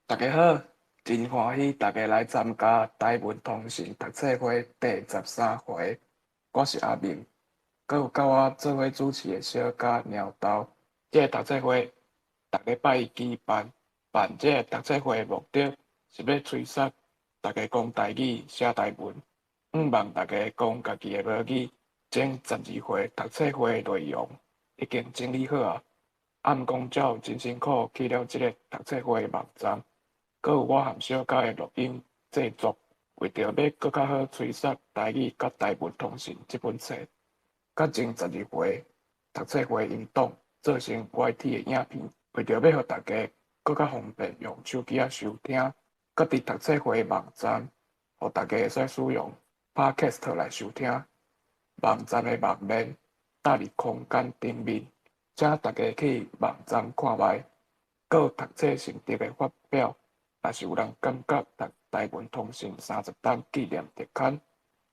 大家好，真欢喜大家来参加台文通信读册会第13回。我是阿明，佮有甲我做伙主持的小甲鸟豆。这个读册会逐礼拜一举办，这个读册会的目的是要催促大家讲台语、写台文，希望大家讲家己的母语。前12回读册会的内容已经整理好啊，暗讲才有真辛苦去了这个读册会的网站。阁有我和小甲的录音制作，为着要搁较好催促台语甲台文通信这本册，甲前12回读册会运动做成 YT 的影片，为着要互大家搁较方便用手机仔收听，甲伫读册会的网站，互大家会使使用 Podcast 来收听。网站的网面搭伫空间顶面，请大家去网站看卖。阁有读册心得的发表。若是有人感觉读台文通信30档纪念特刊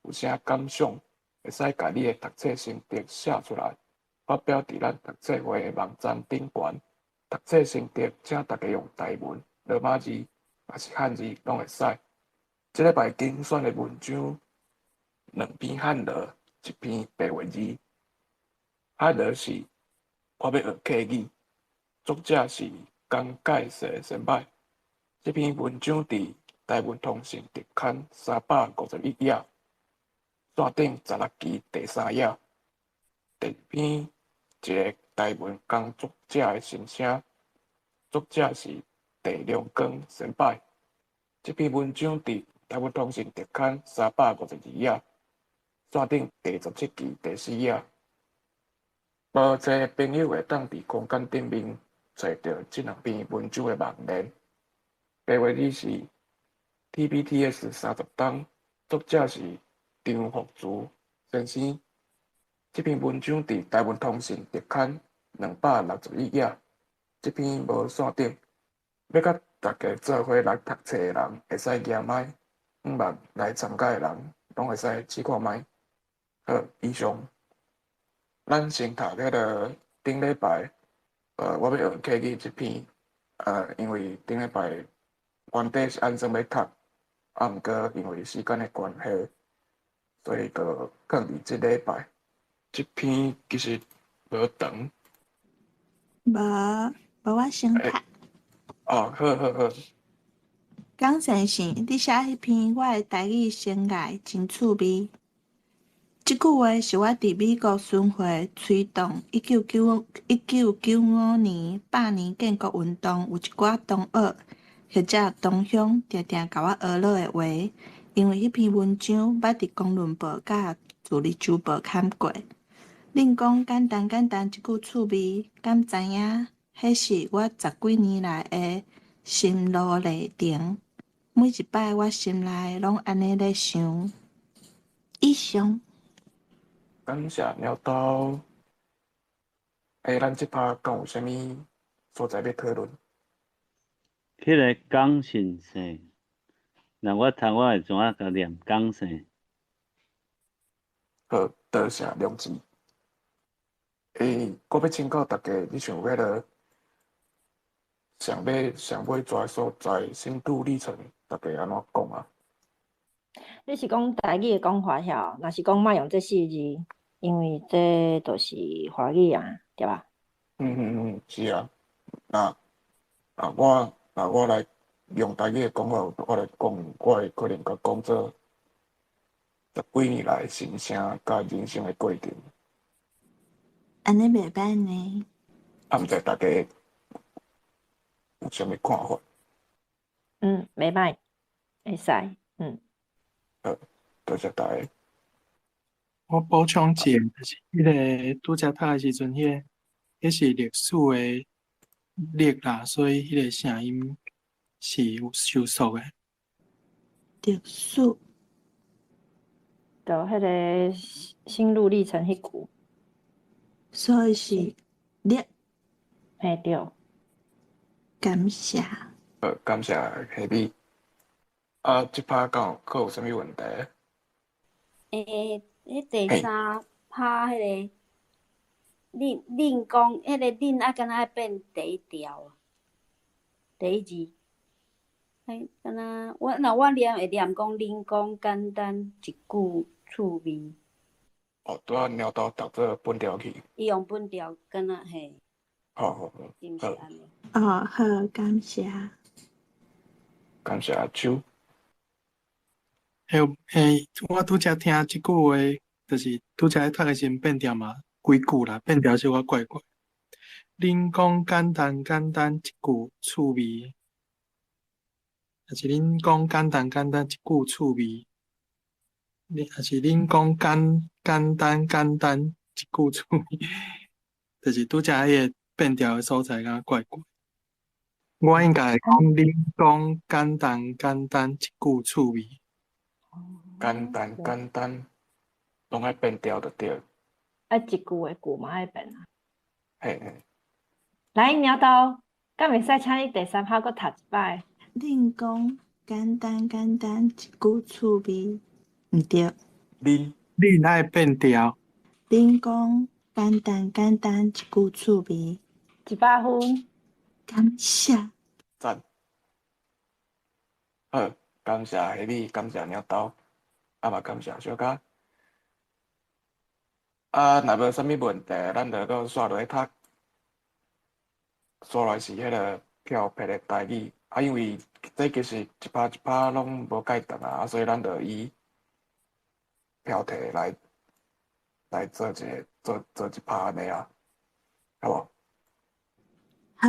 有啥感想，会使把你的读册心得写出来，发表伫咱读册会的网站顶悬。读册心得，请大家用台文、罗马字也是汉字拢会使。这礼拜精选的文章，2篇汉字，一篇白话字。汉字是我要学客语，作者是江介石先生。这篇文章伫台文通信特刊351页，线顶16期第3页。第二篇一个台文工作者的心声，作者是地良光先摆。这篇文章伫台文通信特刊352页，线顶第17期第4页。无侪朋友会当伫空间顶面找到这2篇文章的网链。白话字是 TBTS 30档，作者是张福珠先生。这篇文章伫台文通信特刊261页。这篇无线顶，要甲大家做伙来读册的人会使举麦，希望来参加的人拢会使试看麦。好，以上，咱先读迄个顶礼拜，我要学客语这篇，因为顶礼拜原底是按算要读，毋过因为时间的关系，所以就放伫即礼拜。这篇其实无长。无，我先读。好好好。江先生，你写迄篇我的台语生涯真趣味。即句话是我伫美国巡回推动1995百年建国运动有一寡同学或者同乡常常甲我学落的话，因为迄篇文章捌伫公论报甲自立周报刊过。恁讲简单简单一句趣味，敢知影？迄是我10几年来的心路历程。每一摆我心内拢安尼咧想。以上。感谢鸟豆。咱即趴敢有啥物所在要讨论？迄个江先生，那我读我会怎啊甲念江先？好，多谢良知。我要请教大家，你想迄个上尾抓所在心路历程，大家安怎讲啊？你是讲台语的讲法晓？若是讲莫用这4字，因为这都是华语啊，对吧？是啊。我来用台语的讲法，我来讲，我会可能甲讲做10几年来的心声甲人生的过程。安尼袂歹呢。毋知大家有啥物看法？袂歹，会使。好，多谢大家。我补充一下，就是迄个拄则读的时阵，迄是历史的历啦，所以迄个声音是有收缩的。历史。就迄个心路历程迄句。所以是历。嘿，对。感谢。感谢黑米。即趴敢有啥物问题？迄第3趴迄个，恁讲迄个恁敢若要变第1条，第1字。敢若我念会念讲人工简单一句趣味，哦，拄仔鸟豆读做本条去，伊用本调敢若嘿，好，是毋是安尼？哦，好，感谢。感谢阿秋。我拄则听即句话，就是拄则读的时阵变调嘛，几句啦，变调小可怪怪。恁讲简单简单一句趣味，还是恁讲简单简单一句趣味，还是恁讲简单简单一句趣味，就是拄则迄个变调的所在，敢怪怪。我应该会讲恁讲简单简单一句趣味。简单，拢爱变调就对。一句的句嘛爱变啊。嘿，来，鸟豆，敢袂使请你第三趴搁读一摆？恁讲简单简单一句趣味，毋对。恁爱变调，恁讲简单简单一句趣味， 100分。感谢。赞。好，感谢黑米，感谢鸟豆，嘛感谢小可。若无啥物问题，咱就搁续落去读。续来是迄个漂泊的台语，因为这其实一趴一趴拢无解答啊，所以咱就以漂题来做一趴安尼啊，好无？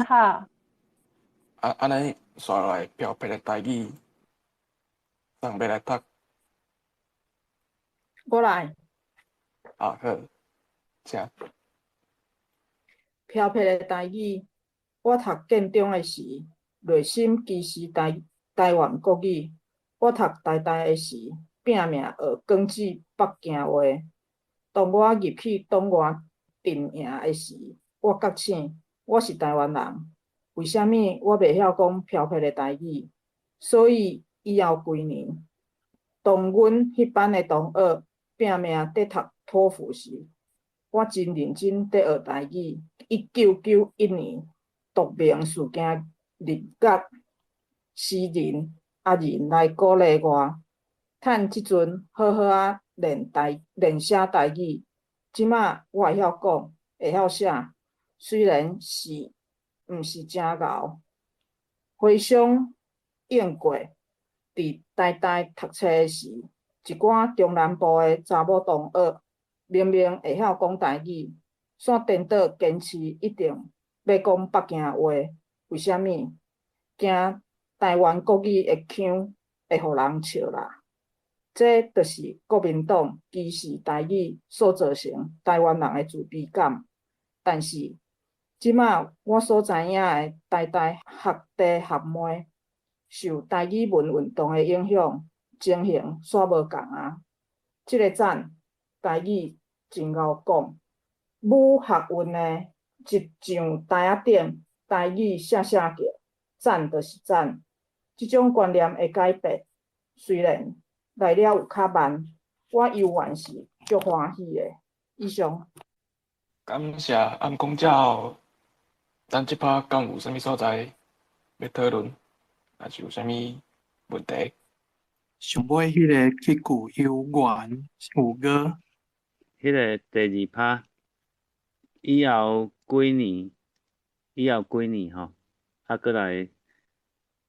好，安尼续落来漂泊的台语，上要来读。我来。好，请。漂泊的台语，我读建中的时，内心支持台湾国语；我读台大的时，拼命学广旨北京话。当我入去党外阵营的时，我觉醒，我是台湾人。为什么我袂晓讲漂泊的台语？所以以后几年，当阮迄班的同学拼命伫读托福时，我真认真伫学台语。1991年，独明事件入角诗人阿仁来鼓励我，趁即阵好好啊练写台语。即马我会晓讲，会晓写，虽然是毋是真敖。回想应过，伫台大读册的时，一寡中南部的查某同学明明会晓讲台语，煞颠倒坚持一定要讲北京话，为什么？惊台湾国语会腔，会互人笑啦。这就是国民党歧视台语所造成台湾人的自卑感。但是，即马我所知影的台大学弟学妹受台语文运动的影响，情形煞无共啊。这个赞台语真敖讲。武学运的一上台仔顶，台语写叫，赞就是赞。这种观念会改变，虽然来了有较慢，我犹原是足欢喜的。以上。感谢暗讲之后，咱即趴敢有啥物所在要讨论，还是有啥物问题？上尾迄个迄句有缘有果，迄个第二趴以后几年吼，过来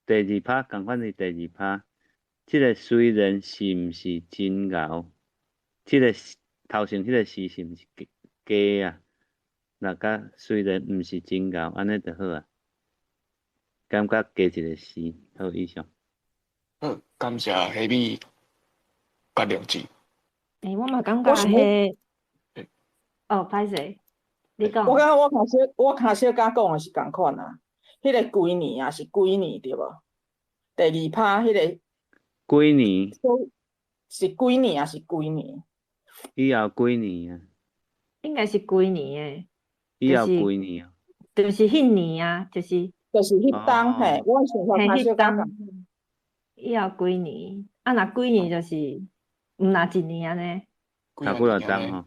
第二趴，共款是第二趴。即个虽然是毋是真敖，即个头前迄个是毋是假啊？那甲虽然毋是真敖，安尼就好啊。感觉加一个是好以上。好，感谢黑米甲良知。我嘛感觉迄，歹势，你讲。我较小甲讲的是共款啊。迄个几年啊，是几年对无？第二趴迄个。几年？是几年啊？是几年？以后几年啊？应该是几年诶？以后几年啊？就是迄年啊，就是迄当嘿，我想法较小甲共。以后几年？若几年就是毋若一年安尼。读几多当吼？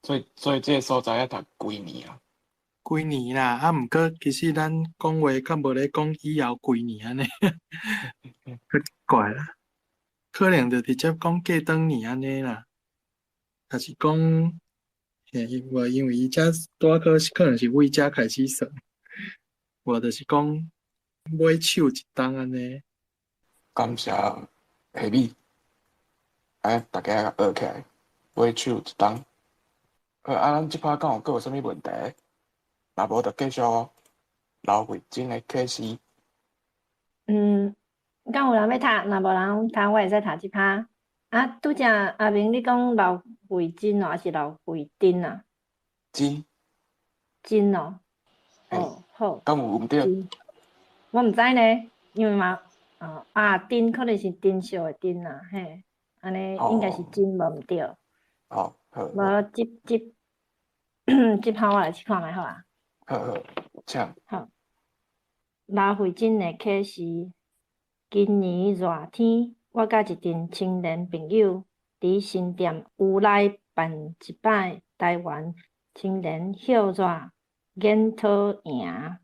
所以这个所在要读几年啊？几年啦，啊，毋过其实咱讲话较无咧讲以后几年安尼，较奇怪啦。可能就直接讲过当年安尼啦，还是讲，因为伊遮拄可能是为遮开始算，我就是讲买手一档安尼。感谢下米，大家学起来，买手一档。咱即摆敢有啥物问题？若无就继续留慧真的启示。敢有人要读？若无人读，我会使读即趴。拄则阿明你讲刘慧珍哦，还是刘慧珍啊？真，珍哦，嘿，好，敢有毋对？珍，我毋知呢，因为嘛，珍可能是珍惜的珍啊，嘿，安尼应该是珍无毋对。好，无即趴我来试看觅好啊。好，请。好，刘慧珍的启示。今年热天，我甲一群青年朋友伫新店有来办一摆台湾青年校热研讨营。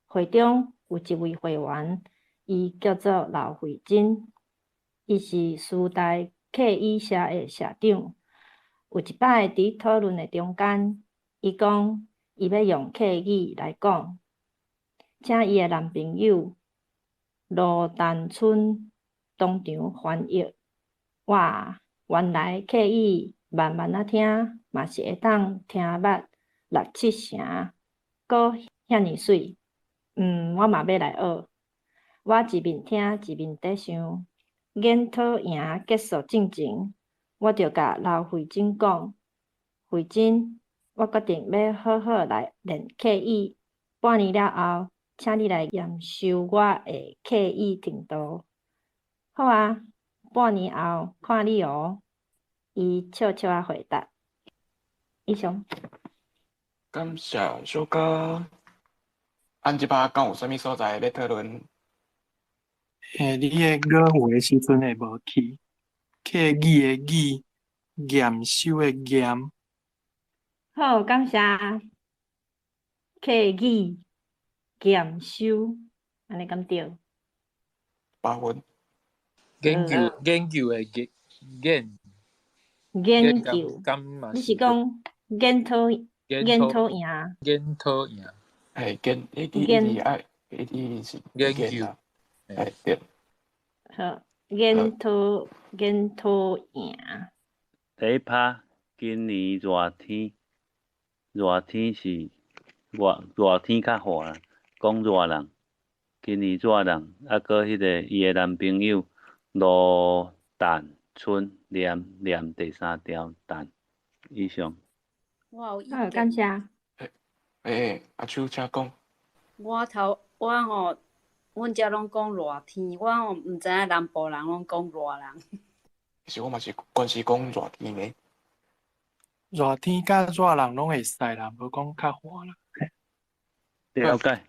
会中有一位会员，伊叫做刘慧珍，伊是师大客语社的社长。有一摆伫讨论的中间，伊讲伊要用客语来讲，请伊的男朋友罗丹春当场翻译。哇，原来客语慢慢仔听，嘛是会当听捌6、7成，阁遐尼水。我嘛要来学。我一面听一面在想，研讨营结束进前，我就甲刘慧珍讲：慧珍，我决定要好好来练客语。半年了后，请你来验收我的客语程度。好啊，半年后看你哦。伊笑笑啊回答。以上。感谢小哥。咱即摆敢有啥物所在要讨论？你的语话时阵会无去，客语的语，验收的验。好，感谢。客语验收，安尼敢对8分。研究的研研究，你是讲研讨营？研讨营。嘿，伊是研究啊，嘿对。好，研讨营。第一趴，今年热天是热天较热，讲热人。今年热人，搁迄个伊的男朋友罗旦春念第3条旦以上。我有意好，见。感谢。阿秋请讲。我吼，阮遮拢讲热天，我吼毋知影南部人拢讲热人。其实我嘛是关是讲热天的。热天甲热人拢会使啦，无讲较热啦。了解。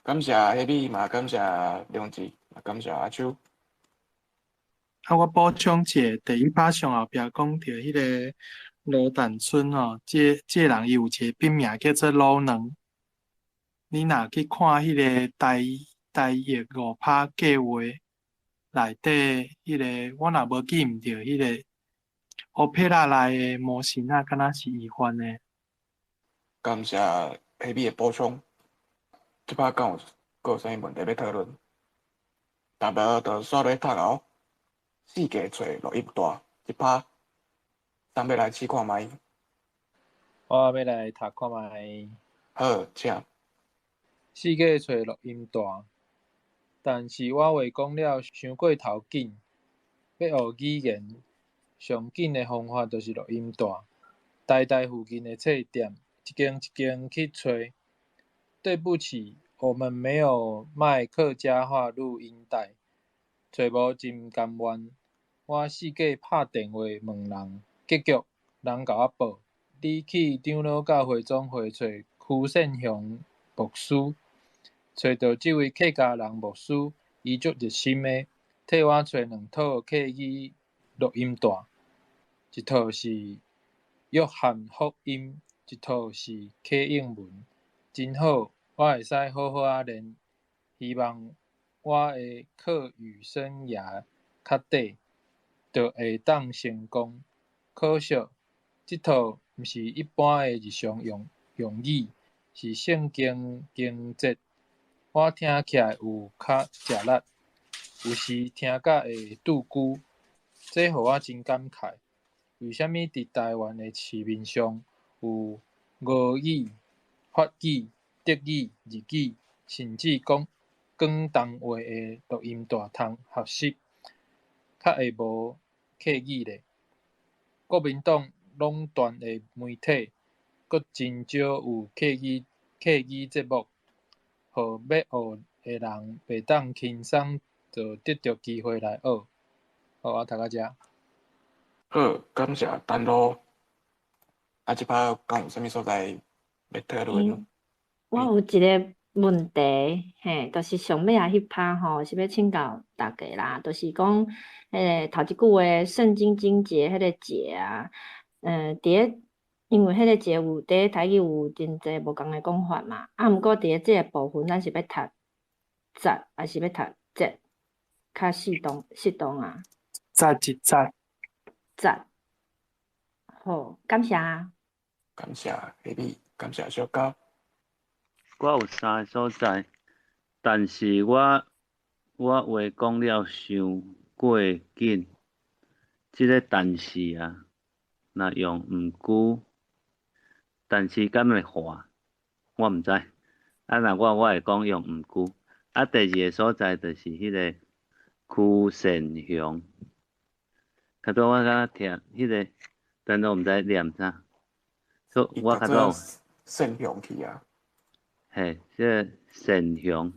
感谢黑米嘛，感谢梁志，嘛感谢阿秋。我补充者，第一趴上后壁讲到迄个罗旦春吼，这人伊有一个笔名叫做老能。你若去看迄个台语5拍计划内底迄个，我若无记毋着迄个欧佩拉内的模型啊，敢若是伊翻的。感谢黑米的补充。即摆敢有啥物问题要讨论？大不就煞咧读后，四界找录音带，即摆咱要来试看觅。我要来读看觅。好，请。四界找录音带，但是我话讲了伤过头紧。要学语言，上紧的方法就是录音带。台附近的册店，一间一间去找。对不起，我们没有卖客家话录音带。找无真甘愿，我四界拍电话问人，结局人甲我报，你去长老教会总会找区胜雄牧师，找到这位客家人牧师，伊足热心的，替我找2套客语录音带，一套是约翰福音，一套是客英文，真好，我会使好好啊练，希望我的课语生涯较短，就会当成功。可惜，这套毋是一般的日常用语，是圣经经节，我听起来有较食力，有时听甲会拄句，这互我真感慨。为虾米伫台湾的市面上有俄语、法语、德语、日语，甚至广东话的录音带通学习，较会无客语咧？国民党垄断的媒体，阁真少有客语节目，互要学的人袂当轻松就得到机会来学。好，我读到遮。好，感谢丹露。即摆讲有啥物所在要讨论？我有一个问题，就是上尾迄趴吼，是要请教大家啦，就是讲，头一句话圣经经节迄个节啊，因为迄个节有伫台语有真济无共的讲法嘛，毋过伫即个部分，咱是要读节，还是要读节？较适当啊。节。节。好，感谢。感谢下米，感谢小高。我有3个所在，但是我话讲了伤过紧，即个但是啊，若用毋久，但是敢会化，我毋知。若我会讲用毋久。第二个所在就是迄个区善雄，较早我敢听迄个，但都毋知念啥，所以我较早善雄去啊。即个善雄，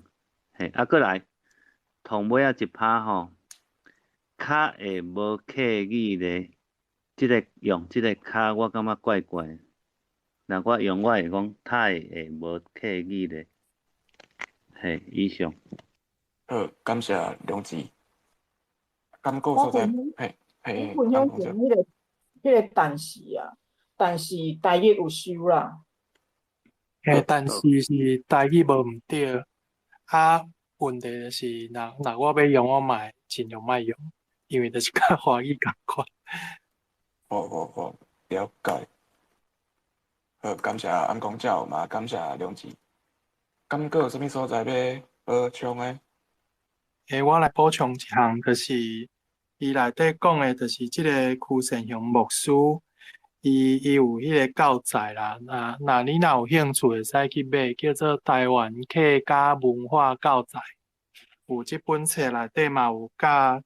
过来，同尾一趴吼，较会无客语咧，用即个较，我感觉怪怪。若我用我会讲太会无客语咧，以上。好，感谢梁志。敢有所在？我分享一迄个但是啊，但是台语有收啦。但是是台语无毋对，问题就是若我要用，我嘛尽量莫用，因为就是甲华语共款。好，了解。好，感谢安公教嘛，感谢梁志。敢有啥物所在要补充的？我来补充一项，就是伊内底讲的，就是即个区善雄牧师，伊有迄个教材啦。那你若有兴趣，会使去买，叫做《台湾客家文化教材》。有即本册内底嘛有教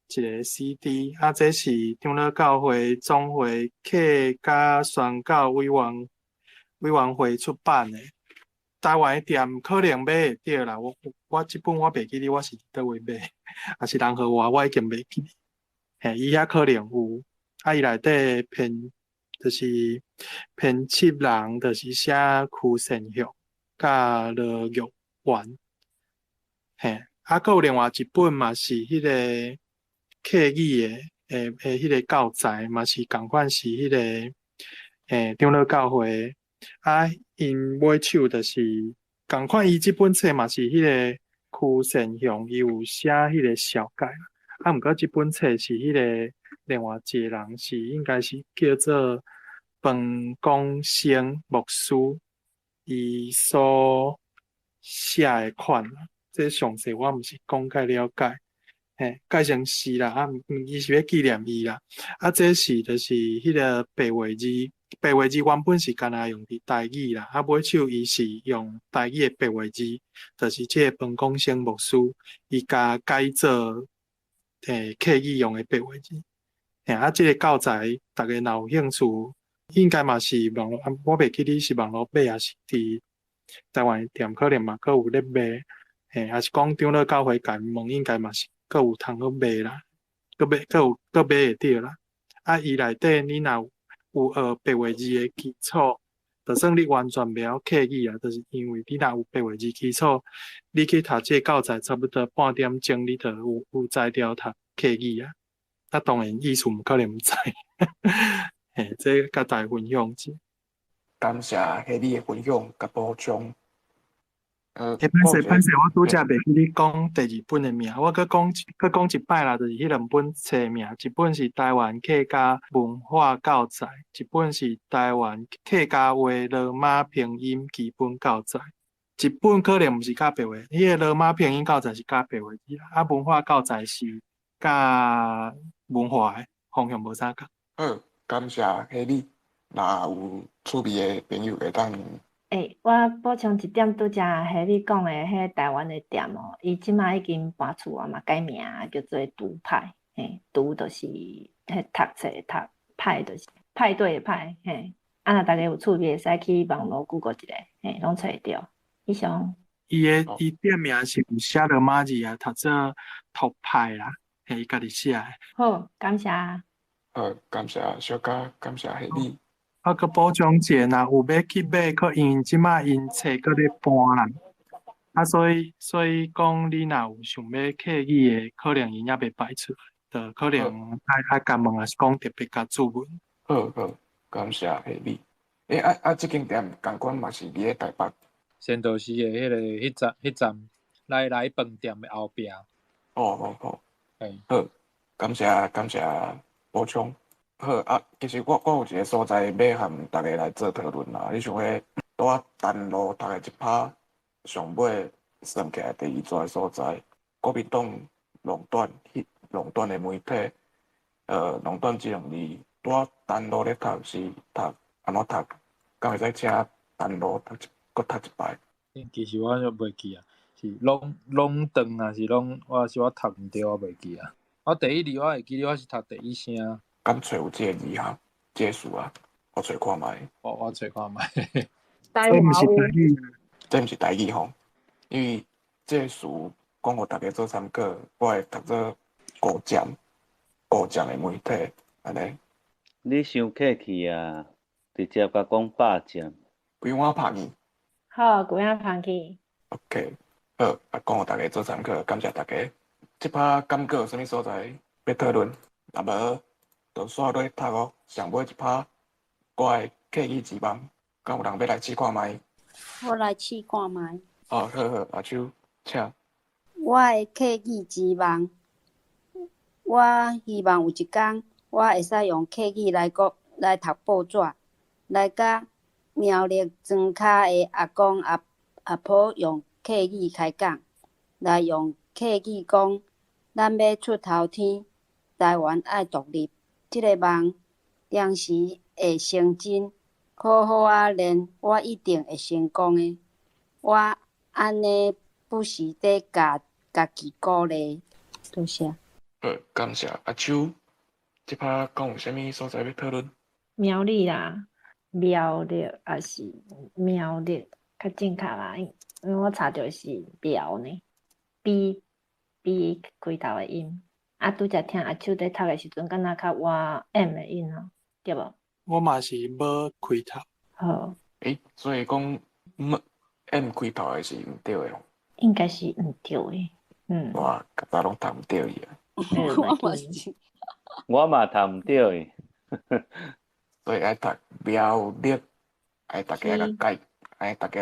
一个 CD，这是长老教会总会客家宣教委员会出版的。台湾的店可能买会到啦，我即本我袂记得我是倒位买，还是人和我已经袂记。伊遐可能有，伊内底就是编辑人，就是写区善雄甲罗玉环。阁有另外一本嘛是迄个客语的，迄个教材嘛是共款是迄个，长老教会。因买手就是共款，伊即本册嘛是迄个区善雄，伊有写迄个小解。毋过即本册是迄个另外一个人是应该是叫做彭光生牧师，伊所写的款啦。这详细我毋是讲介了解，改成是啦，伊是要纪念伊啦。这是就是迄个白话字。白话字原本是干那用伫台语啦，买手伊是用台语的白话字，就是即个彭光生牧师，伊甲改做客语用的白话字。即个教材，大家若有兴趣，应该嘛是网络，我袂记得是网络买，还是伫台湾的店可能嘛阁有咧卖，还是讲长老教会甲问，应该嘛是阁有通好卖啦，阁买会到啦。伊内底你若有学白话字的基础，就算你完全袂晓客语啊，就是因为你若有白话字基础，你去读这个教材，差不多半点钟，你就有才调读客语啊。当然意思毋可能毋知，这甲大家分享者。感谢迄你的分享甲补充。歹势，我拄则袂记你讲第二本的名，我搁讲一摆啦，就是迄两本册名，一本是台湾客家文化教材，一本是台湾客家话罗马拼音基本教材。一本可能毋是教白话，迄个罗马拼音教材是教白话字啦，啊文化教材是教文化的方向无啥共。好，感谢迄你，若有趣味的朋友会当。我补充一点，拄则迄你讲的迄台湾的店哦，伊即马已经搬厝啊嘛，改名叫做独派，独就是迄读册的读，派就是派对的派，若大家有趣味，会使去网络 Google 一下，拢找会着。以上。伊店名是有写罗马字啊，读做独派啦，伊家己写的。好，感谢。好，感谢小嘉，感谢迄你。我搁补充一下，若有要去买，可因即马因册搁咧搬啦，啊，所以讲你若有想要客语的，可能因还袂排出来，就可能爱甲问，还是讲特别甲注文。好，感谢迄你。即间店共款嘛是伫咧台北。仙道市的迄站来饭店的后壁。好。好，感谢补充。好啊，其实我有一个所在要和大家来做讨论啦。你想要带丹路读的一趴，上尾算起来第二座的所在，国民党垄断的媒体，垄断这两字，带丹路咧读是读安怎读？敢会使请丹路搁读一摆？其实我就袂记啊，是拢长啊，是拢我读毋着，我袂记啊。我第一字我会记得我是读第一声。敢找有这个字哈，这个词啊，我找看卖。我找看卖。台湾这毋是台语吼，因为这个词讲互大家做参考，我会读做古鉴的媒体安尼。你伤客气啊，直接甲讲霸占。规碗拍去。好，规碗拍去。OK， 好，讲互大家做参考，感谢大家。即趴感觉有啥物所在要讨论？若无？就煞落读哦，上尾一趴，我的客语之梦，敢有人要来试看卖？我来试看卖。好，阿秋，请。我的客语之梦，我希望有一天，我会使用客语来读报纸，来甲苗栗庄脚的阿公阿婆用客语开讲，来用客语讲，咱要出头天，台湾爱独立。这个梦定时会成真，好好啊练，我一定会成功的。我安尼不时地家己鼓励，多谢。好，感谢阿秋。即趴讲有啥物所在要讨论？苗栗啦，苗栗也是苗栗，较正确啦，因为我查着是苗呢，B 开头的音。啊，拄则听阿秋在读的时阵，敢若较换 M 的音哦，对无？我嘛是无开头。好。所以讲 M 开头的是毋对的哦。应该是毋对的。我甲大拢读毋对伊啊。我嘛是。我嘛读毋对伊。所以爱读苗栗，爱大家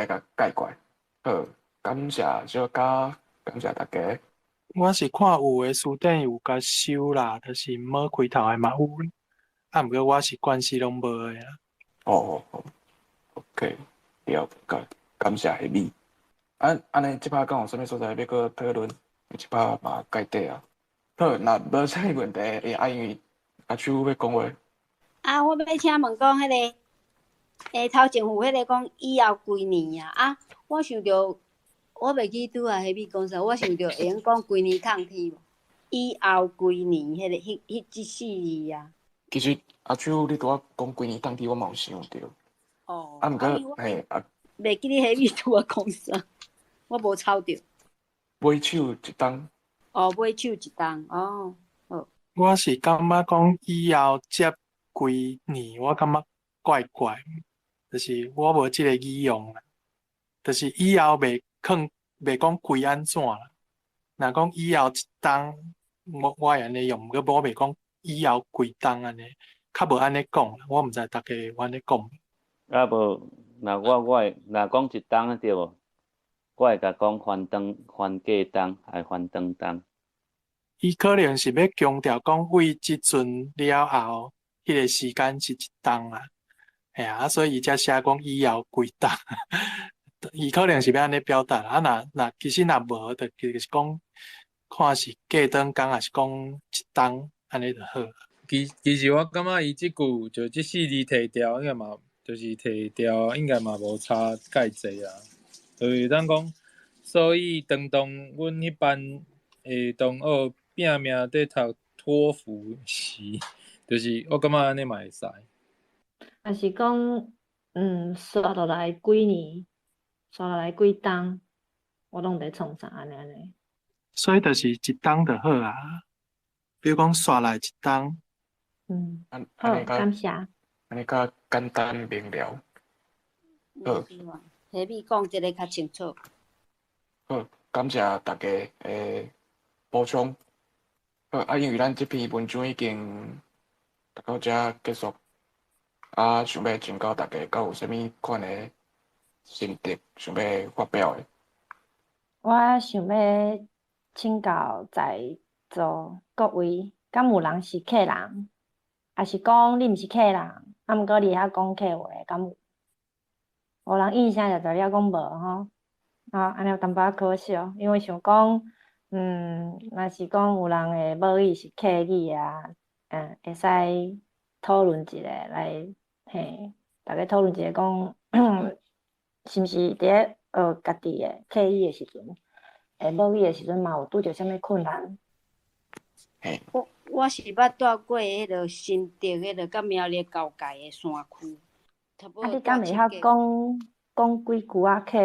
甲解怪。好，感谢小嘉，感谢大家。我是看有诶书店有甲收啦，就是无开头诶嘛有，啊，毋过我是惯势拢无诶啦。哦，OK， 了解，感谢迄你。安尼，即摆讲有啥物所在要搁讨论？即摆嘛解底啊。好，若无啥物问题，因为阿秋要讲话。我要请问讲迄个，头前有迄个讲以后几年啊，我想着。我袂记拄啊，迄笔讲啥？我想着会用讲几年抗天无？以后几年，迄即4字啊。其实阿秋，你拄仔讲几年抗天，我嘛有想着。哦。毋过袂记你迄笔拄仔讲啥，我无抄着。买手一档。哦，买手一档，哦，好。我是感觉讲以后接几年，我感觉怪怪，就是我无即个语用啦，就是以后袂讲规安怎啦。若讲以后一档，我会安尼用，毋过我袂讲以后规档安尼，较无安尼讲啦。我毋知大家有安尼讲。啊无，若讲一冬啊对无？我会甲讲翻过冬，还翻长冬。伊可能是要强调讲为即阵了后，迄个时间是一冬啊，系啊，所以伊才写讲以后规冬。伊可能是要安尼表达啊，其实若无，就是讲看是过长工，还是讲一冬安尼就好。其实我感觉伊即句就即4字摕掉，应该嘛就是摕掉，应该嘛无差介济啊。就是咱讲，所以当阮迄班诶同学拼命伫读托福时，就是我感觉安尼嘛会使。还是讲，刷落来几年，刷落来几冬，我拢伫创啥安尼。所以就是一冬就好啊。比如讲刷来一冬，好，感谢。安尼较简单明了。好，下面讲一个较清楚。好，感谢大家诶补充。好，因为咱这篇文章已经读到遮结束，想要请教大家，敢有啥物款的心得想要发表的？我想要请教在座各位，敢有人是客人，还是讲你毋是客人，毋过你会晓讲客话，敢有？有人印象就知了，讲无吼。安尼有淡薄仔可惜，因为想讲，若是讲有人的母语是客语啊，会使讨论一下来，大家讨论一下讲，是毋是伫咧学家己的客语的时阵，母语的时阵嘛有拄着啥物困难？我是捌住过迄个新竹迄个甲苗栗交界的山区。你敢会晓讲几句啊客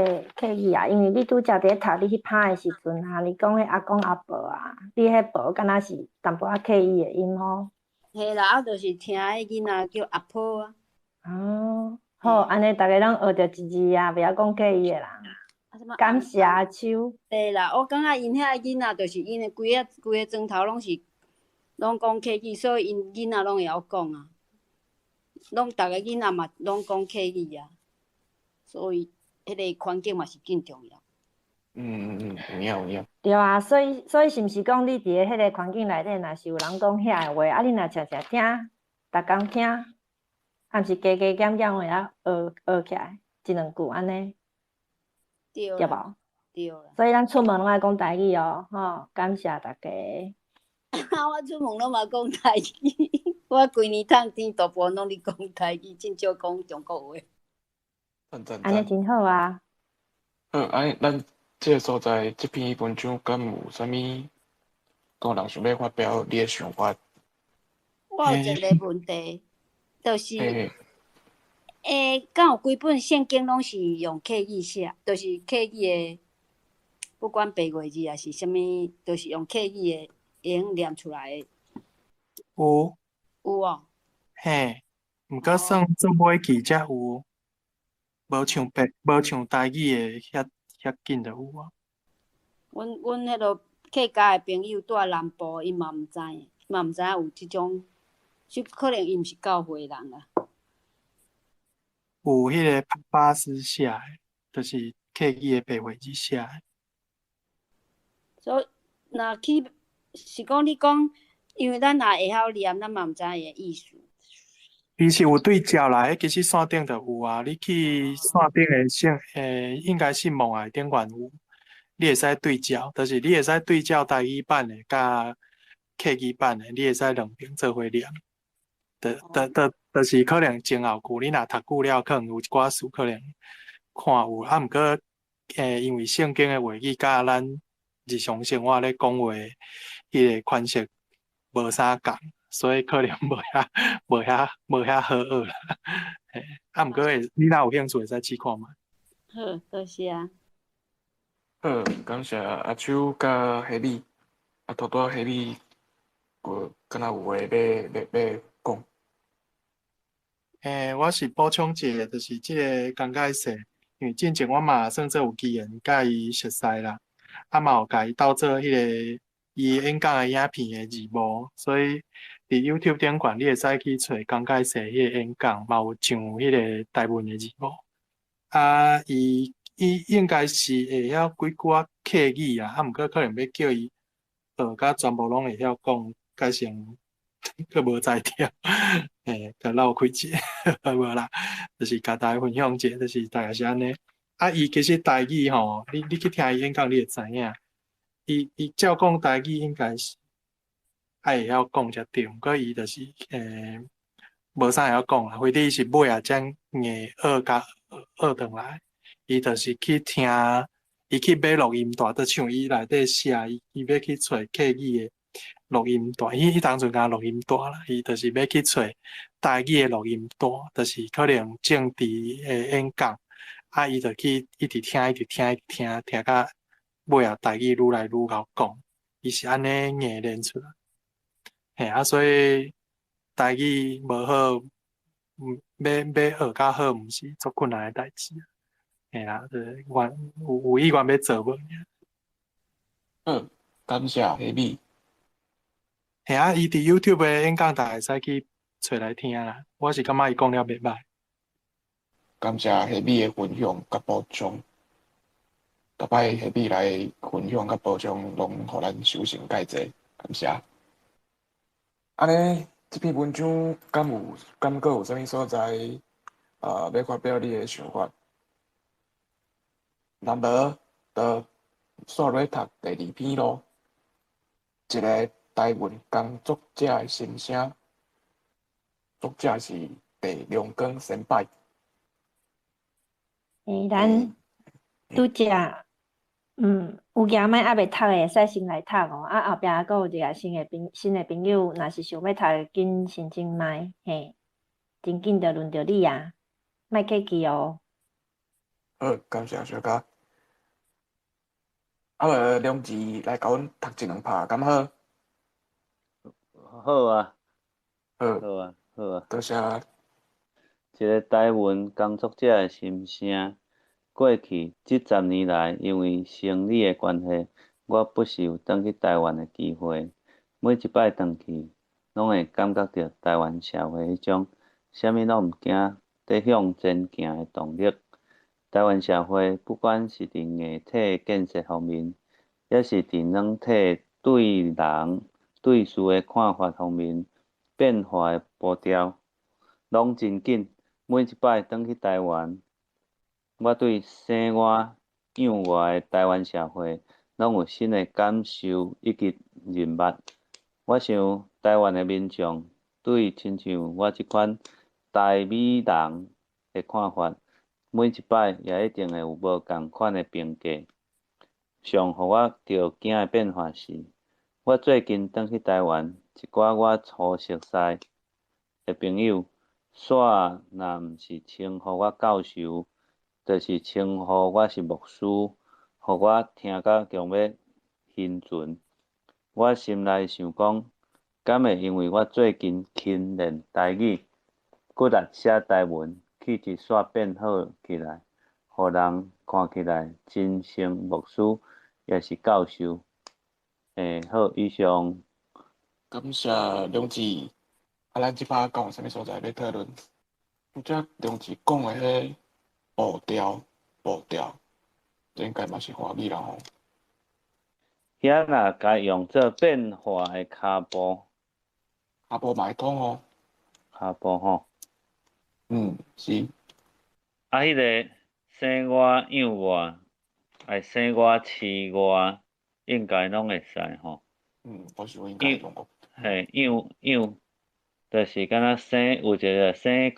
语啊？因为你拄则伫咧读你迄趴的时阵你讲迄阿公阿婆啊，你迄婆敢若是淡薄仔客语的音吼。嘿啦，就是听迄囡仔叫阿婆啊。好，安尼大家拢学着一字啊，袂晓讲客语的人。感谢秋。对啦，我感觉因遐囡仔就是因为规个庄头拢讲客语，所以因囡仔拢会晓讲啊。拢逐个囡仔嘛拢讲客语啊，所以迄个环境嘛是更重要。有影。对啊，所以是毋是讲你伫咧迄个环境内底，若是有人讲遐个话，你若常常听，逐工听，毋是加减减会晓学起来一两句安尼，对无？对啦。所以咱出门拢爱讲台语哦，吼，感谢大家。我出门拢嘛讲台语，我规年趁天大部分拢咧讲台语，真少讲中国话。安尼真好啊。好，安尼咱这个所在这篇文章敢有啥物个人想要发表你的想法？我有一个问题，就是敢有几本圣经拢是用客语写，就是客语的，不管白话字还是啥物，就是用客语的用念出来的。有哦。嘿，毋过算做尾记才有，无像台语的遐紧就有啊。阮迄落客家的朋友住南部，伊嘛毋知有即种，可能伊毋是教会人啦。有迄个巴斯写的，就是客语的白话字写的。所以，若去是讲你讲，因为咱若会晓念，咱嘛毋知伊的意思。伊是有对照啦，其实线顶就有啊。你去线顶的应该信网啊顶悬有，你会使对照，就是你会使对照台语版的甲客语版的，你会使两边做伙念。就是可能前后句，你若读久了，可能有一寡词可能看有，毋过因为圣经的话语甲咱日常生活咧讲话迄个款式无啥共，所以可能无遐好学啦。毋过你若有兴趣，会使试看嘛。好，多谢。好，感谢阿秋甲海丽，拄拄海丽，敢若有话要讲。我是补充一个，就是即个讲解说，因为之前我嘛算做有机缘甲伊熟悉啦，嘛有甲伊斗做迄个伊演讲的影片的字幕，所以 YouTube 顶管，你会使去找讲解社迄个演讲，嘛有上迄个台文的字幕。伊应该是会晓几句仔客语啊，毋过可能要叫伊学甲全部拢会晓讲，改成佫无才调，甲绕开者，无啦，就是甲大家分享者，就是大概是安尼。伊其实台语吼，你去听伊演讲，你会知影，伊照讲台语应该是爱会晓讲才对，毋过伊就是无啥会晓讲啦，或者是尾啊将硬学甲学转来，伊就是去听，伊去买录音带，就像伊内底写，伊要去找客语的录音带，伊当阵甲录音带啦，伊就是要去找台语的录音带，就是可能政治的演讲，伊就去一直听，听到尾啊台语愈来愈好讲，伊是安尼硬练出来，所以台语无好，要学较好，毋是足困难诶代志。就是有意愿要做无？感谢黑米。伊伫 YouTube 诶演讲，大家会使去找来听啦。我是感觉伊讲了袂歹。感谢黑米诶分享甲补充。逐摆黑米来分享甲补充，拢互咱修成介济，感谢。安尼，这篇文章敢佫有啥物所在要发表你诶想法？若无，就煞落读第2篇咯。一个台文工作者诶心声，作者是地良光先輩。咱拄则有惊摆还袂读诶，会使先来读哦。后壁佫有一个新诶朋友，若是想要读，紧申请麦，真紧就轮到你啊，莫客气哦。好，感谢小可。无梁志来甲阮读1-2拍，敢好？好啊，好，多谢。一个台文工作者诶心声。过去10年来，因为生理诶关系，我不时有转去台湾诶机会。每一摆转去，拢会感觉到台湾社会迄种啥物拢毋惊，在向前行诶动力。台湾社会不管是伫硬体建设方面，也是伫软体对人对事诶看法方面，变化诶步调拢真紧。每一摆转去台湾，我对生活养活诶台湾社会，拢有新诶感受以及认捌。我想台湾诶民众对亲像我即款台美人诶看法，每一摆也一定会有无共款诶评价。上互我着惊诶变化是，我最近转去台湾，一寡我初熟识诶朋友，煞若毋是称呼我教授，就是称呼我是牧师，互我听甲强要心存。我心内想讲，敢会因为我最近勤练台语，骨力写台文，气质煞变好起来，互人看起来真像牧师，也是教授。好，以上。感谢梁志。咱即摆讲啥物所在要讨论？这梁志讲诶迄步调，这应该嘛是华语啦吼。遐若甲用做变化诶骹步嘛会通哦。骹步吼。是。迄个生活养活，生活饲活，应该拢会使吼。我想应该拢养，就是敢若生有一个生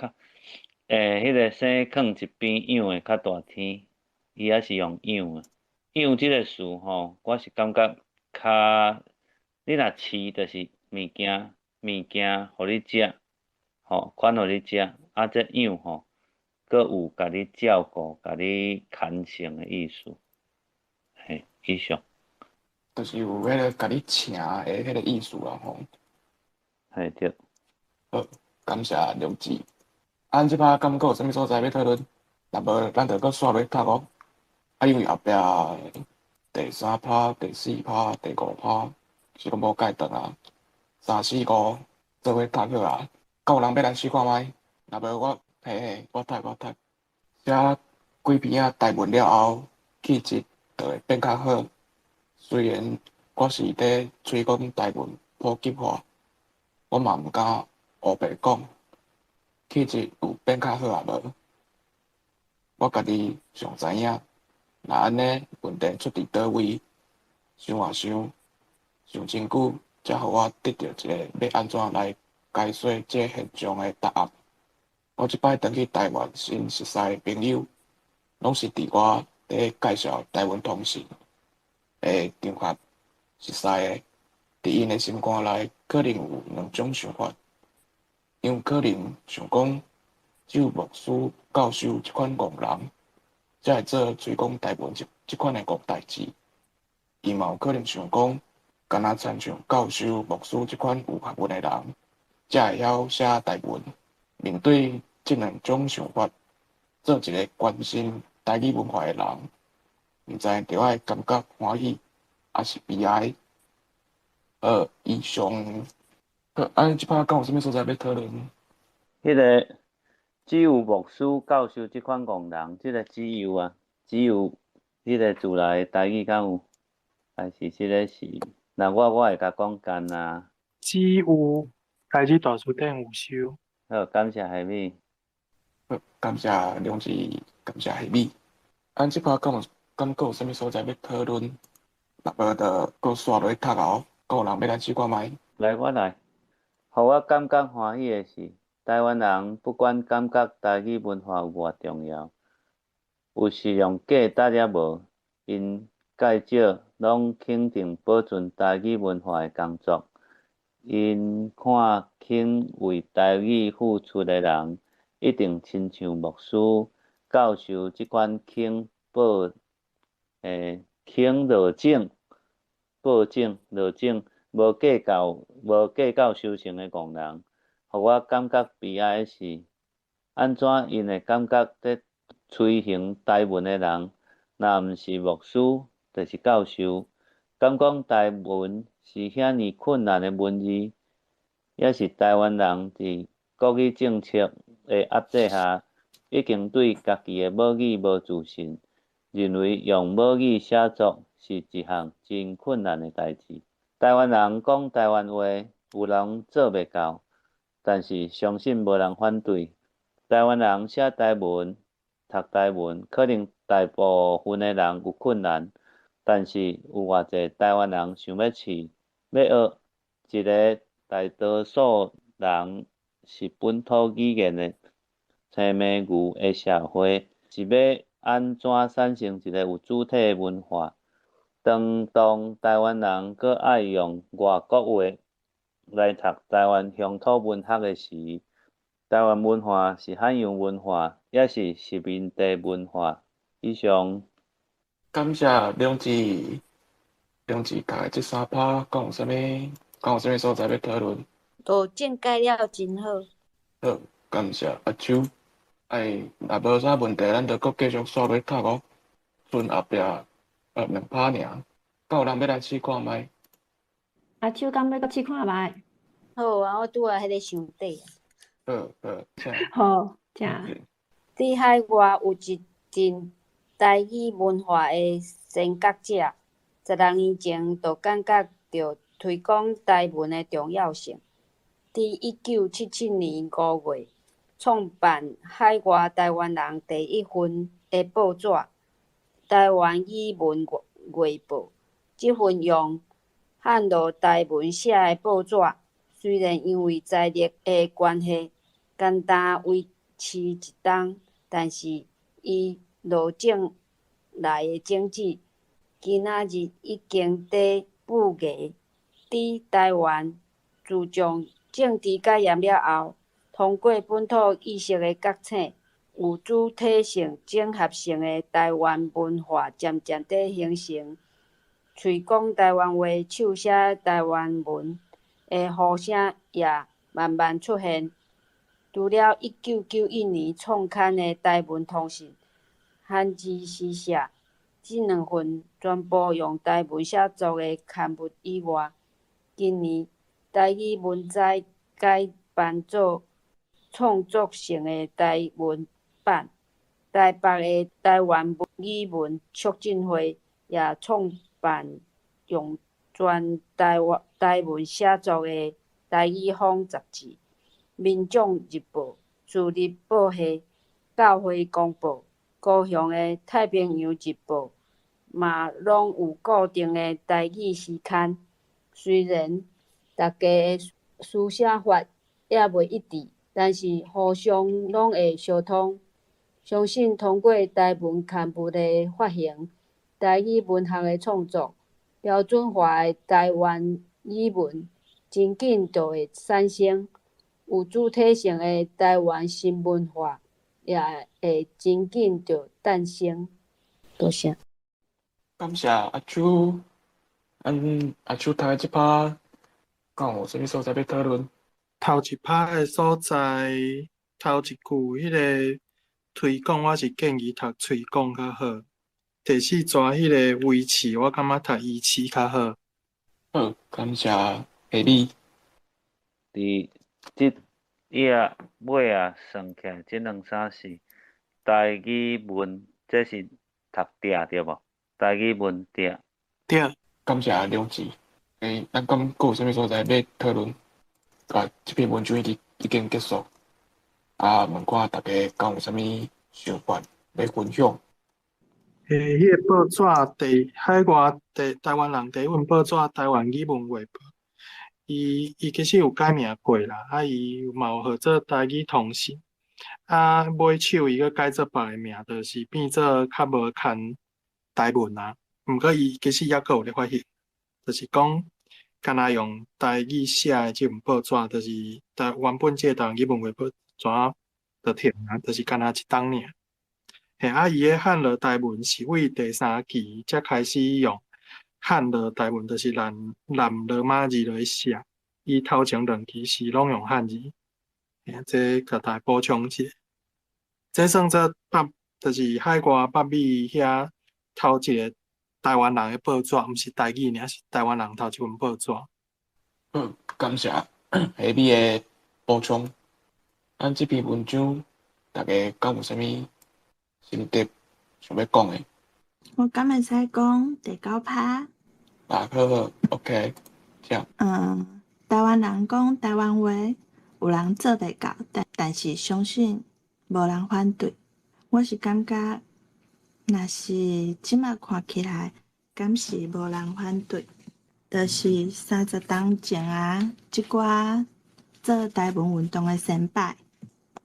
迄个生囥一边，养诶较大天，伊也是用养啊。养即个事吼，我是感觉较，你若饲就是物件，互你食，款互你食，这养吼，佫有甲你照顾、甲你牵绳诶意思。以上。就是有迄个甲你请诶迄个意思啦吼。对。好，感谢梁志。咱即摆感觉有啥物所在要讨论？若无，咱就佫煞落读哦。因为后壁第3趴、第4趴、第5趴是拢无解答啊。3、4、5做伙读好啊。敢有人要来试看觅？若无我读。写几篇啊台文了后，气质就会变较好。虽然我是伫推广台文普及化，我嘛毋敢黑白讲，气质有变较好啊无？我家己上知影。若安尼问题出伫倒位？想啊想真久，才互我得到一个要安怎来解说这现象的答案。我即摆转去台湾新熟识的朋友，拢是伫我伫介绍台湾通信的场合熟识的。伫因的心肝内，可能有两种想法，因可能想讲，只有牧师、教授即款戆人，才会做推广台湾即款的戆代志。伊嘛有可能想讲，敢若亲像教授、牧师即款有学问的人，才会晓写台文。面对即两种想法，做一个关心台语文化的人，毋知着爱感觉欢喜，还是悲哀。以上，即摆敢有啥物所在要讨论？迄个只有牧师、教授即款戆人，即个只有迄个自来台语敢有？还是即个是？那我会甲讲干啊。只有台语大书店有收。好，感谢海米。好，感谢梁志，感谢海米。即摆敢有啥物所在要讨论？若无就搁刷落去读后，搁有人要来试看觅。来，我来。互我感觉欢喜的是，台湾人不管感觉台语文化有偌重要，有实用价值也无，因介少拢肯定保存台语文化的工作。因看肯为台语付出的人，一定亲像牧师、教授即款肯落井、无计较收成的戆人。互我感觉悲哀的是，安怎因会感觉伫推行台文的人，若毋是牧师，就是教授，敢讲台文是遐尼困难的文字，也是台湾人伫国语政策的压制下，已经对家己的母语无自信，认为用母语写作是一项真困难的代志。台湾人讲台湾话，有人做袂到，但是相信无人反对。台湾人写台文、读台文，可能大部分的人有困难，但是有偌济台湾人想要试，要学一个大多数人是本土语言的青梅牛的社会，是要安怎产生一个有主体的文化？当台湾人搁爱用外国话来读台湾乡土文学的时，台湾文化是汉语文化，也是殖民地文化。以上。感谢梁志甲即三趴，敢有啥物所在要讨论？都简介了真好。好，感谢阿秋。若无啥问题，咱就搁继续刷落去读哦。剩后壁2趴尔，敢有人要来试看觅？阿秋敢要搁试看觅？好啊，我拄仔迄个想底。好，请。好，正。伫海外有一阵台语文化的先觉者，16年前就感觉到推广台文的重要性。伫1977年5月，创办海外台湾人第一份的报纸《台湾语文月报》。这份用汉语台文写的报纸，虽然因为财力的关系，简单维持一冬，但是伊路径内的政治，今仔日已经伫布艺。伫台湾自从政治改严了后，通过本土意识的觉醒，有主体性、整合性的台湾文化渐渐地形成。喙讲台湾话、手写台湾文的呼声也慢慢出现。除了1991年创刊的台文通信、汉字诗社这两份全部用台文写作的刊物以外，今年台语文摘改编做创作性的台文版。台北的台湾语文促进会也创办用全台文写作的台语风杂志《民众日报》、自立报系、教会公报、高雄的太平洋日报，嘛拢有固定的台语时刊。虽然大家的书写法也袂一致，但是互相拢会相通。相信通过台文刊物的发行，台语文学的创作，标准化的台湾语文真紧就会产生，有主体性的台湾新文化也会真紧就诞生。多谢。感谢阿秋，阿秋头一趴，敢有啥物所在要讨论？头一趴的所在，头一句迄个推广，我是建议读推广较好。第四抓迄个维持，我感觉读维持较好。好，感谢下米。伫即页尾啊，算起来即两衫是台语文，这是读嗲对无？台语文嗲。对。感谢两字。咱讲佫有啥物所在要讨论？即篇文章已经结束。问看大家敢有啥物想法要分享？迄个报纸海外台湾人第一份报纸台湾语文汇报，伊其实有改名过啦，伊嘛有号做台语通信，尾手伊个改做别个名，就是变做较无牵台文啊。毋过伊其实抑佫有咧发行，就是讲敢若用台语写的即份报纸，就是原本即个台湾语文汇报怎就停啊，就是敢若一档尔。伊个汉乐台文是为第3期才开始用汉乐台文，就是南罗马字来写。伊头前2期是拢用汉字。这甲大家补充一下。这算做就是海外北美遐头一个台湾人的报纸，毋是台语尔，是台湾人头一份报纸。感谢下米的补充。咱即篇文章，大家敢有啥物心得想要讲的？我敢会使讲第9趴。好 ，OK， 这样。台湾人讲台湾话，有人做袂到，但是相信无人反对。我是感觉，若是即马看起来，敢是无人反对。就是30年前啊，即寡做台文运动的先辈，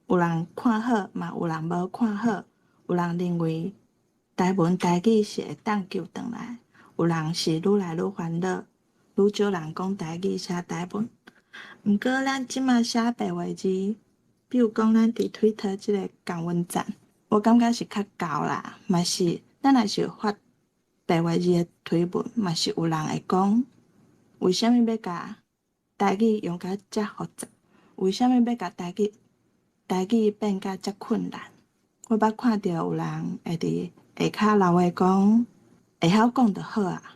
有人看好，嘛有人无看好。有人认为台文台语是会当救回来，有人是愈来愈烦恼，愈少人讲台语写台文。毋过咱即马写白话字，比如讲咱伫Twitter 即个共文站，我感觉是较厚啦，嘛是咱若是发白话字的推文，嘛是有人会讲，为虾米要甲台语用甲遮复杂？为虾米要甲台语变甲遮困难？我捌看到有人会伫下骹留话讲，会晓讲就好啊。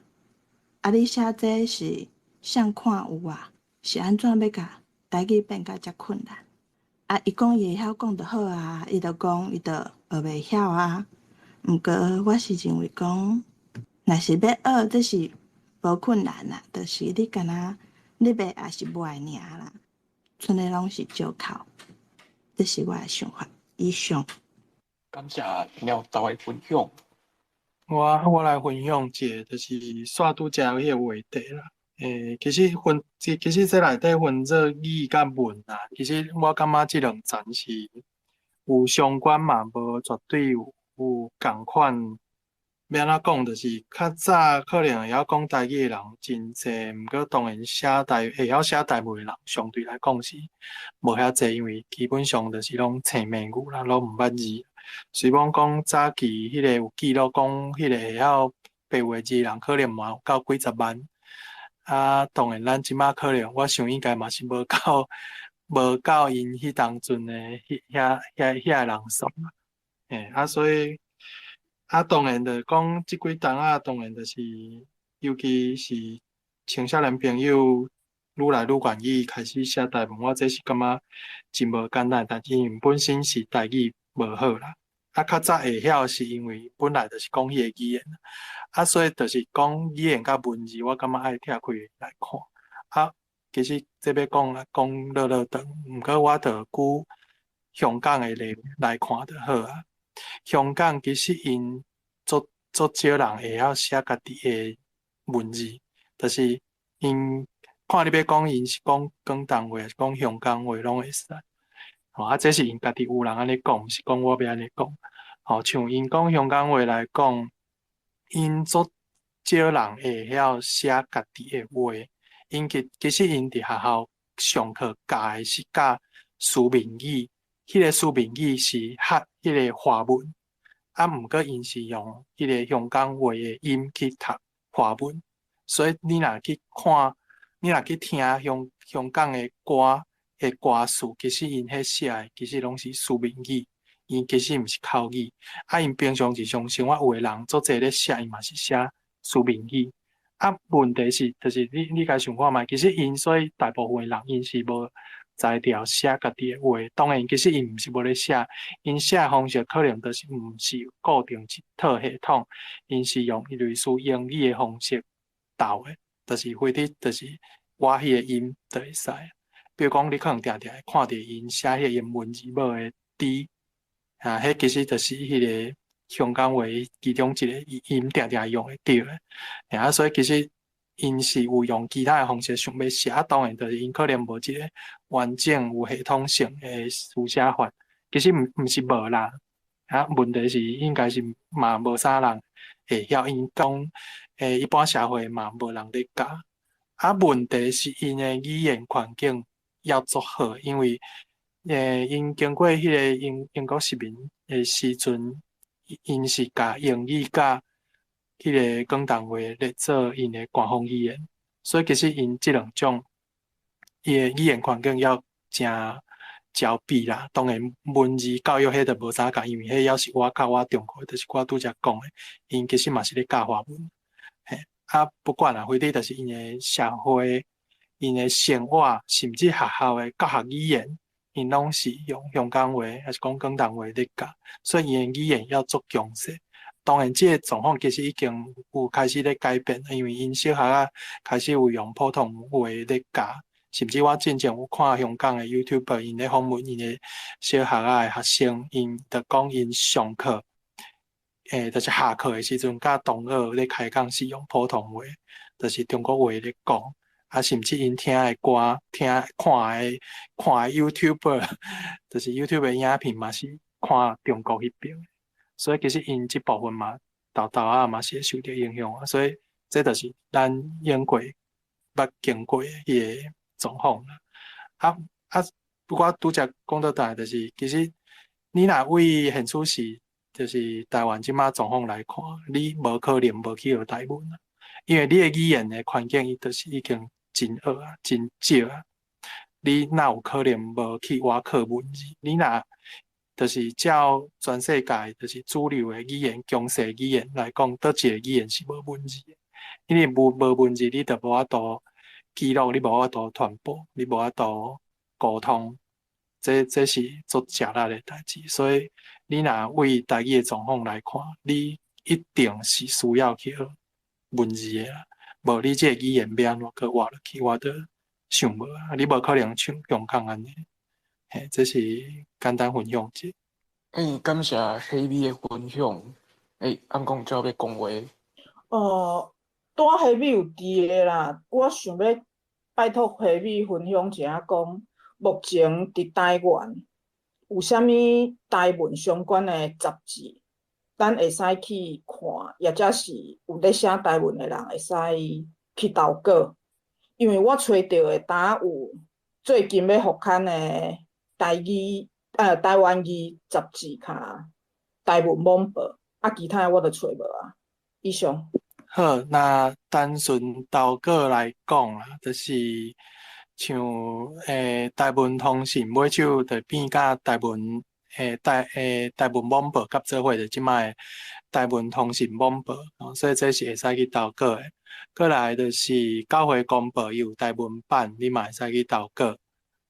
你写这是谁看有啊？是安怎要甲台语变甲遮困难？伊讲伊会晓讲就好啊，伊就讲伊就学袂晓啊。毋过我是认为讲，若是要学，这是无困难啦，就是你敢若你袂也是袂尔啦，剩的拢是借口。这是我的想法。以上。感谢鸟豆的分享。我来分享一个，就是煞拄则迄个话题啦。其实这内底分做语甲文啦。其实我感觉即两层是有相关嘛，无绝对有共款。要安怎讲，就是较早可能会晓讲台语的人真济，毋过当然会晓写台文的人相对来讲是无遐济，因为基本上就是拢青面语啦，拢毋捌字。虽讲早期迄个有记录讲，迄个会晓白话字的人可能嘛有到几十万。当然咱即马可能我想应该嘛是无到因迄当阵的遐人数啦。所以当然就讲即几档当然就是尤其是青少年朋友愈来愈愿意开始写台文，我这是感觉真无简单，但因为本身是台语无好啦，较早会晓是因为本来就是讲迄个语言，所以就是讲语言甲文字，我感觉爱拆开来看。其实这要讲落长，毋过我着举香港的例来看就好啊。香港其实因足少人会晓写家己的文字，就是因看你要讲因是讲广东话还是讲香港话拢会使。这是因家己有人安尼讲，毋是讲我要安尼讲。像因讲香港话来讲，因足少人会晓写家己的话。其实因伫学校上课教的是教书面语，迄个书面语是学迄个华文，毋过因是用迄个香港话的音去读华文，所以你若去看，你若去听香港的歌的歌词，其实因迄写的其实拢是书面语，因其实毋是口语。因平常日常生活有的人做侪咧写，因嘛是写书面语。问题是，就是你该想看觅，其实因所以大部分的人因是无才调写家己的话。当然，其实因毋是无咧写，因写的方式可能就是毋是固定一套系统，因是用类似英语的方式斗的，就是或者就是我迄个音就会使。比如讲，你可能常常会看到因写迄个英文字母的 D，迄其实就是迄个香港话其中一个音常常用会到的，所以其实因是有用其他的方式想要写，当然就是因可能无一个完整有系统性的书写法，其实毋是无啦，问题是应该是嘛无啥人会晓，因讲一般社会嘛无人咧教，问题是因的语言环境要足好，因为因经过迄个英国殖民的时阵。因是甲英语甲迄个广东话来做因的官方语言，所以其实因即两种伊的语言环境要真交比啦。当然文字教育迄就无啥讲，因为迄要是我中国，就是我拄则讲的，因其实嘛是咧教华文。不管啦，或者就是因的社会、因的生活，甚至学校的教学语言。因拢是用香港话还是讲广东话咧教，所以因语言要足强势。当然，这个状况其实已经有开始咧改变，因为因小学开始有用普通话咧教，甚至我之前有看香港的 YouTube， 因咧访问因的小学的学生，因就讲因上课，就是下课的时阵，甲同学咧开讲是用普通话，就是中国话咧讲。甚至因听的歌、看的 YouTuber， 就是 YouTube 的影片嘛是看中国迄边，所以其实因即部分嘛，豆嘛是会受到影响啊。所以这就是咱用过、捌经过的迄个状况啦。不过拄则讲到大，就是其实你若为现处是就是台湾即马状况来看，你无可能无去学台文啊，因为你的语言的环境伊就是已经。真恶啊，真少啊！你哪有可能无去挖课文字？你若就是照全世界就是主流的语言、强势语言来讲，倒一个语言是无文字的？因为无文字，你就无法度记录，你无法度传播，你无法度沟通，这是足吃力的代志。所以你若为台语的状况来看，你一定是需要去学文字的啦。无你这个语言要安怎去活落去，我都想无啊！你无可能像香港安尼，这是简单分享者。感谢黑米的分享。暗讲照要讲话。单黑米有伫个啦，我想要拜托黑米分享一下，讲目前伫台湾有啥物台文相关的杂志。咱会使去看，或者是有咧写台文的人会使去投稿，因为我找到的呾有最近要复刊的台湾语杂志卡台文网报，其他我都找无啊。以上。好，那单纯投稿来讲啦，就是像台文通信买手就变甲台文。台文网报甲做伙就即摆台文通信网报，所以这是会使去投稿的。过来就是教会公报有台文版，你嘛会使去投稿。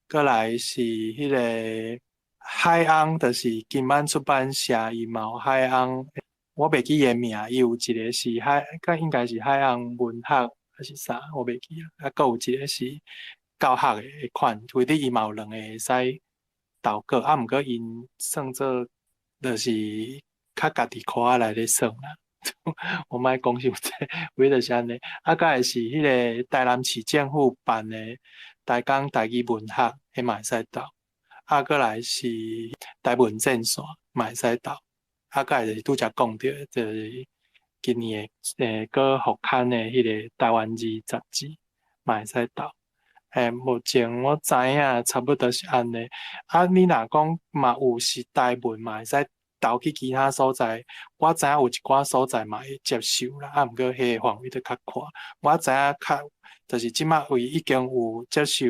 过来是迄个海昂，就是金版出版社伊嘛有海昂，我袂记伊的名，伊有一个是应该是海昂文学还是啥，我袂记啊。还有一个是教学的款，为伫伊嘛有2个会使投稿，毋过因算做就是较家己裤仔内咧算啦。我莫讲伤济，为就是安尼。甲是迄个台南市政府办的台港台语文学，迄嘛会使投。过来是台文战线，嘛会使投。甲就是拄则讲着，就是今年个复刊的迄个台湾字杂志，嘛会使投。目前我知影差不多是安尼。你若讲嘛有是台文嘛会使投去其他所在，我知影有一寡所在嘛会接受啦，毋过迄个范围就较宽。我知影就是即马为已经有接受，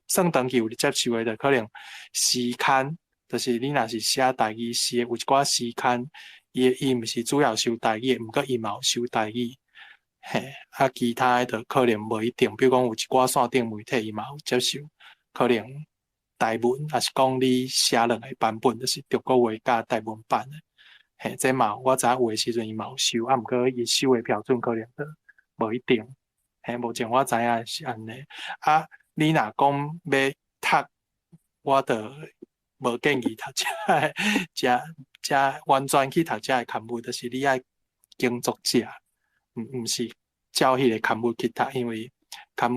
算长期有接受的，就可能时刊，就是你若是写台语诗的，有一寡时刊，伊毋是主要收台语，毋过伊嘛有收台语。其他的就可能无一定，比如讲有一寡线顶媒体伊嘛有接受，可能台文，还是讲你写2个版本，就是中国话加台文版的。这嘛我知影有的时阵伊嘛有收，毋过伊收的标准可能就无一定。目前我知影是安尼。你若讲要读，我就无建议读这完全去读这个刊物，就是你爱经作者。毋是照迄个刊物去读，因为刊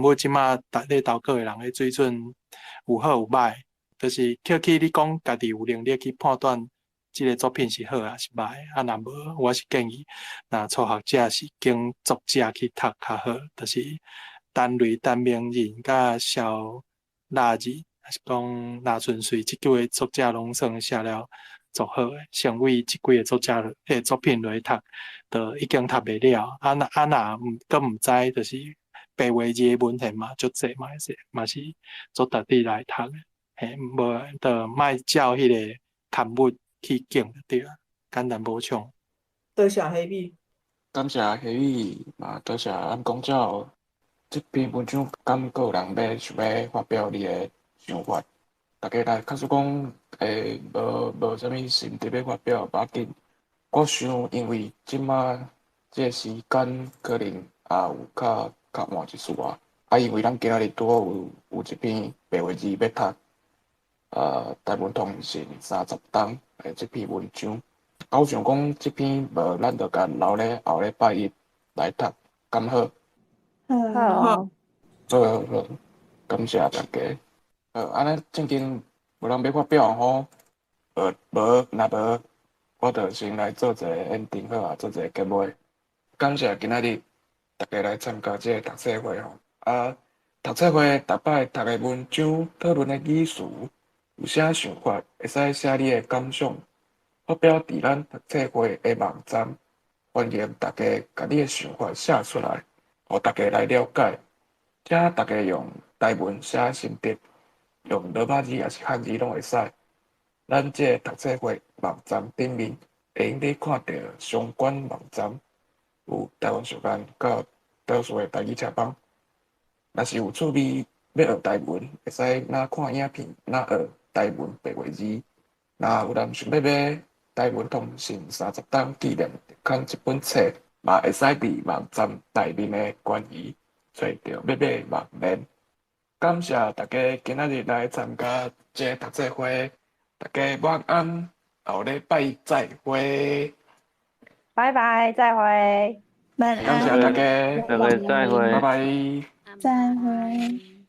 物即马咧投稿的人的水准有好有歹，就是去你讲家己有能力去判断即个作品是好还是歹。若无，我是建议，若初学者是经作者去读较好，就是单类单名人甲小腊字，还是讲纳纯粹即几位作者拢算写了足好诶，上位即几个作者诶作品来读，就已经读袂了。若毋知，就是白话字诶文献嘛，足济嘛是足值得来读诶。无就莫照迄个刊物去经就对啦。简单补充。多谢黑米。感谢黑米嘛，多谢咱讲照即篇文章，敢个人想要发表你诶想法。大家来假使讲无啥物心得要发表，无要紧。我想，因为即马即个时间可能也有较晚一丝啊。因为咱今仔日拄好有一篇白话字要读，台文通信30档即篇文章。我想讲即篇无，咱就甲留咧后礼拜一来读，敢好？好，好，感谢大家。安尼正经无人要发表吼，若无，我就先来做一个 ending 好啊，做一个结尾。感谢今仔日大家来参加这个读册会吼。读册会逐摆读的文章、讨论的语词，有啥想法会使写你的感想，发表伫咱读册会的网站。欢迎大家甲你的想法写出来，互大家来了解。则大家用台文写心得。用罗马字也是汉字拢会使，咱这读册会网站顶面会用你看到相关网站，有台湾书馆甲倒数的台语册榜。若是有趣味要学台文，会使哪看影片，哪学台文白话字。若有人想要买台文通信30档纪念特刊一本册，嘛会使伫网站内面的关于找到要买网链。感谢大家今仔日来参加这读册会，大家晚安，后礼拜再会。拜拜，再会。晚感谢安，大家，大家再会。拜拜。再会。